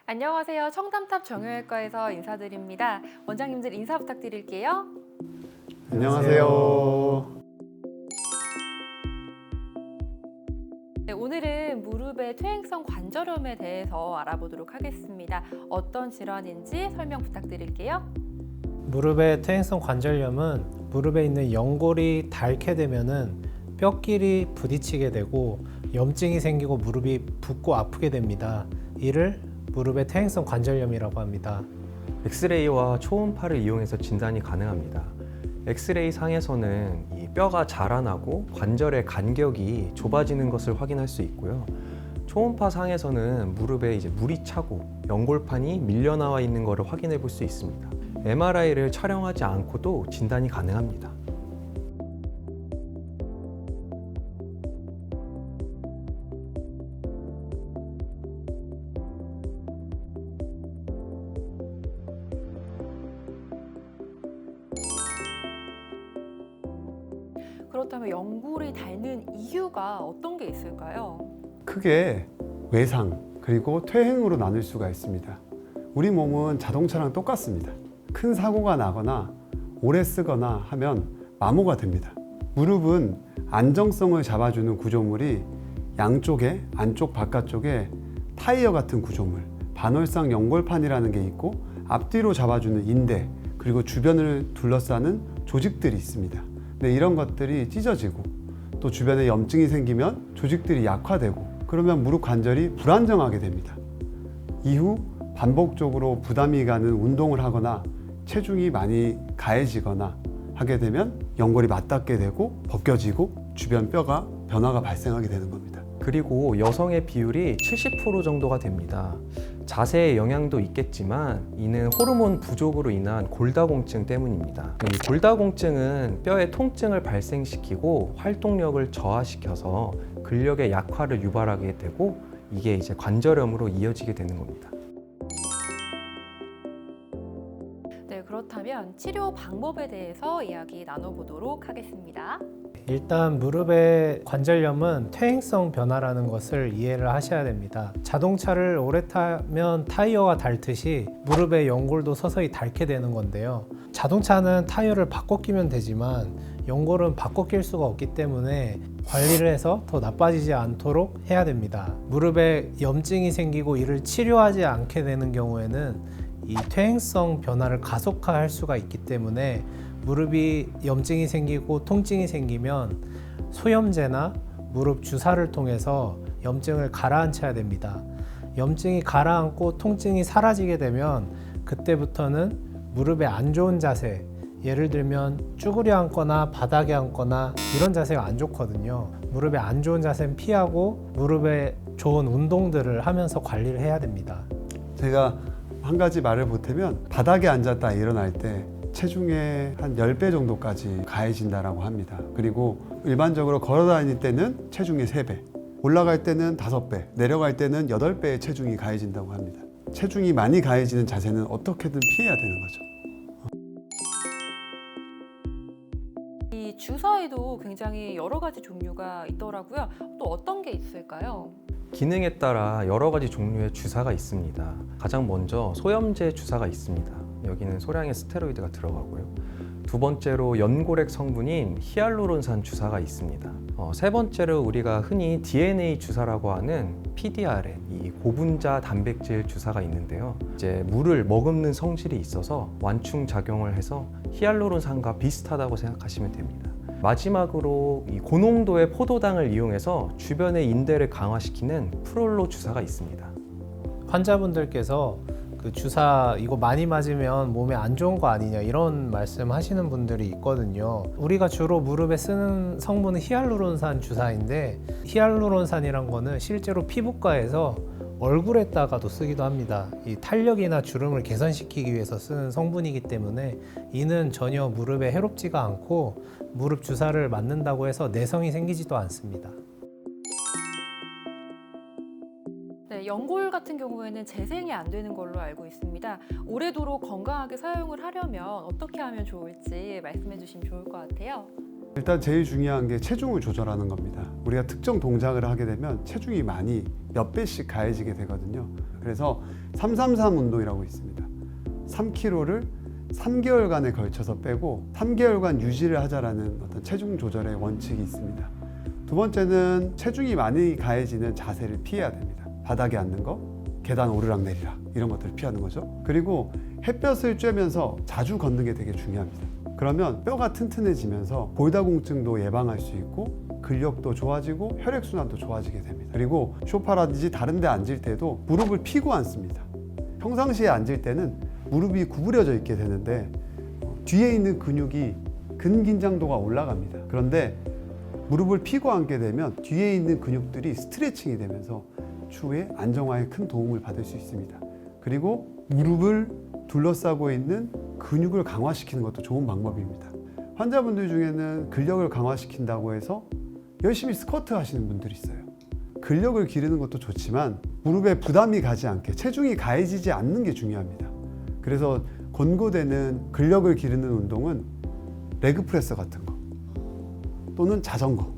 안녕하세요. 청담탑 정형외과에서 인사드립니다. 원장님들 인사 부탁드릴게요. 안녕하세요. 네, 오늘은 무릎의 퇴행성 관절염에 대해서 알아보도록 하겠습니다. 어떤 질환인지 설명 부탁드릴게요. 무릎의 퇴행성 관절염은 무릎에 있는 연골이 닳게 되면은 뼈끼리 부딪히게 되고 염증이 생기고 무릎이 붓고 아프게 됩니다. 이를 무릎의 퇴행성 관절염이라고 합니다. 엑스레이와 초음파를 이용해서 진단이 가능합니다. 엑스레이 상에서는 이 뼈가 자라나고 관절의 간격이 좁아지는 것을 확인할 수 있고요. 초음파 상에서는 무릎에 물이 차고 연골판이 밀려나와 있는 것을 확인해 볼 수 있습니다. MRI를 촬영하지 않고도 진단이 가능합니다. 그렇다면 연골이 닳는 이유가 어떤 게 있을까요? 크게 외상 그리고 퇴행으로 나눌 수가 있습니다. 우리 몸은 자동차랑 똑같습니다. 큰 사고가 나거나 오래 쓰거나 하면 마모가 됩니다. 무릎은 안정성을 잡아주는 구조물이 양쪽에 안쪽 바깥쪽에 타이어 같은 구조물, 반월상 연골판이라는 게 있고 앞뒤로 잡아주는 인대 그리고 주변을 둘러싸는 조직들이 있습니다. 근데 이런 것들이 찢어지고 또 주변에 염증이 생기면 조직들이 약화되고 그러면 무릎 관절이 불안정하게 됩니다. 이후 반복적으로 부담이 가는 운동을 하거나 체중이 많이 가해지거나 하게 되면 연골이 맞닿게 되고 벗겨지고 주변 뼈가 변화가 발생하게 되는 겁니다. 그리고 여성의 비율이 70% 정도가 됩니다. 자세의 영향도 있겠지만 이는 호르몬 부족으로 인한 골다공증 때문입니다. 이 골다공증은 뼈의 통증을 발생시키고 활동력을 저하시켜서 근력의 약화를 유발하게 되고 이게 관절염으로 이어지게 되는 겁니다. 네, 그렇다면 치료 방법에 대해서 이야기 나눠보도록 하겠습니다. 일단 무릎의 관절염은 퇴행성 변화라는 것을 이해를 하셔야 됩니다. 자동차를 오래 타면 타이어가 닳듯이 무릎의 연골도 서서히 닳게 되는 건데요. 자동차는 타이어를 바꿔 끼면 되지만 연골은 바꿔 낄 수가 없기 때문에 관리를 해서 더 나빠지지 않도록 해야 됩니다. 무릎에 염증이 생기고 이를 치료하지 않게 되는 경우에는 이 퇴행성 변화를 가속화할 수가 있기 때문에 무릎이 염증이 생기고 통증이 생기면 소염제나 무릎 주사를 통해서 염증을 가라앉혀야 됩니다. 염증이 가라앉고 통증이 사라지게 되면 그때부터는 무릎의 안 좋은 자세, 예를 들면 쭈그려 앉거나 바닥에 앉거나 이런 자세가 안 좋거든요. 무릎의 안 좋은 자세는 피하고 무릎에 좋은 운동들을 하면서 관리를 해야 됩니다. 제가 한 가지 말을 보태면 바닥에 앉았다 일어날 때 체중의 한 10배 정도까지 가해진다라고 합니다. 그리고 일반적으로 걸어 다닐 때는 체중의 3배, 올라갈 때는 5배, 내려갈 때는 8배의 체중이 가해진다고 합니다. 체중이 많이 가해지는 자세는 어떻게든 피해야 되는 거죠. 이 주사에도 굉장히 여러 가지 종류가 있더라고요. 또 어떤 게 있을까요? 기능에 따라 여러 가지 종류의 주사가 있습니다. 가장 먼저 소염제 주사가 있습니다. 여기는 소량의 스테로이드가 들어가고요. 두 번째로 연골액 성분인 히알루론산 주사가 있습니다. 세 번째로 우리가 흔히 DNA 주사라고 하는 PDRN, 이 고분자 단백질 주사가 있는데요. 물을 머금는 성질이 있어서 완충 작용을 해서 히알루론산과 비슷하다고 생각하시면 됩니다. 마지막으로 이 고농도의 포도당을 이용해서 주변의 인대를 강화시키는 프롤로 주사가 있습니다. 환자분들께서 그 주사 이거 많이 맞으면 몸에 안 좋은 거 아니냐 이런 말씀 하시는 분들이 있거든요. 우리가 주로 무릎에 쓰는 성분은 히알루론산 주사인데 히알루론산이란 거는 실제로 피부과에서 얼굴에다가도 쓰기도 합니다. 이 탄력이나 주름을 개선시키기 위해서 쓰는 성분이기 때문에 이는 전혀 무릎에 해롭지가 않고 무릎 주사를 맞는다고 해서 내성이 생기지도 않습니다. 네, 연골 같은 경우에는 재생이 안 되는 걸로 알고 있습니다. 오래도록 건강하게 사용을 하려면 어떻게 하면 좋을지 말씀해 주시면 좋을 것 같아요. 일단 제일 중요한 게 체중을 조절하는 겁니다. 우리가 특정 동작을 하게 되면 체중이 많이 몇 배씩 가해지게 되거든요. 그래서 333 운동이라고 있습니다. 3kg를 3개월간에 걸쳐서 빼고 3개월간 유지를 하자라는 어떤 체중 조절의 원칙이 있습니다. 두 번째는 체중이 많이 가해지는 자세를 피해야 됩니다. 바닥에 앉는 거, 계단 오르락내리락 이런 것들을 피하는 거죠. 그리고 햇볕을 쬐면서 자주 걷는 게 되게 중요합니다. 그러면 뼈가 튼튼해지면서 골다공증도 예방할 수 있고 근력도 좋아지고 혈액순환도 좋아지게 됩니다. 그리고 소파라든지 다른 데 앉을 때도 무릎을 펴고 앉습니다. 평상시에 앉을 때는 무릎이 구부려져 있게 되는데 뒤에 있는 근육이 근긴장도가 올라갑니다. 그런데 무릎을 펴고 앉게 되면 뒤에 있는 근육들이 스트레칭이 되면서 추후에 안정화에 큰 도움을 받을 수 있습니다. 그리고 무릎을 둘러싸고 있는 근육을 강화시키는 것도 좋은 방법입니다. 환자분들 중에는 근력을 강화시킨다고 해서 열심히 스쿼트 하시는 분들이 있어요. 근력을 기르는 것도 좋지만 무릎에 부담이 가지 않게 체중이 가해지지 않는 게 중요합니다. 그래서 권고되는 근력을 기르는 운동은 레그프레서 같은 거 또는 자전거,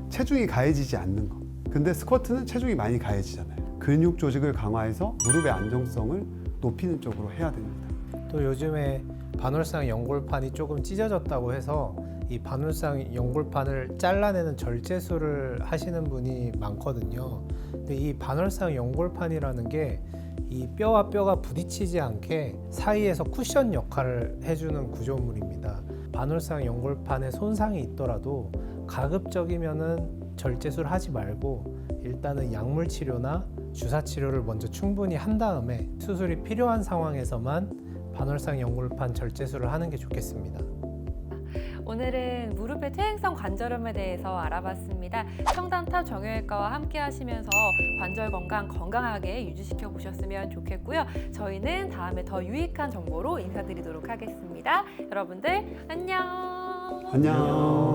체중이 가해지지 않는 거. 근데 스쿼트는 체중이 많이 가해지잖아요. 근육 조직을 강화해서 무릎의 안정성을 높이는 쪽으로 해야 됩니다. 또 요즘에 반월상 연골판이 조금 찢어졌다고 해서 이 반월상 연골판을 잘라내는 절제술을 하시는 분이 많거든요. 근데 이 반월상 연골판이라는 게 이 뼈와 뼈가 부딪히지 않게 사이에서 쿠션 역할을 해주는 구조물입니다. 반월상 연골판에 손상이 있더라도 가급적이면은 절제술 하지 말고 일단은 약물 치료나 주사 치료를 먼저 충분히 한 다음에 수술이 필요한 상황에서만 반월상 연골판 절제술을 하는 게 좋겠습니다. 오늘은 무릎의 퇴행성 관절염에 대해서 알아봤습니다. 청담탑 정형외과와 함께 하시면서 관절 건강 건강하게 유지시켜 보셨으면 좋겠고요. 저희는 다음에 더 유익한 정보로 인사드리도록 하겠습니다. 여러분들 안녕. 안녕.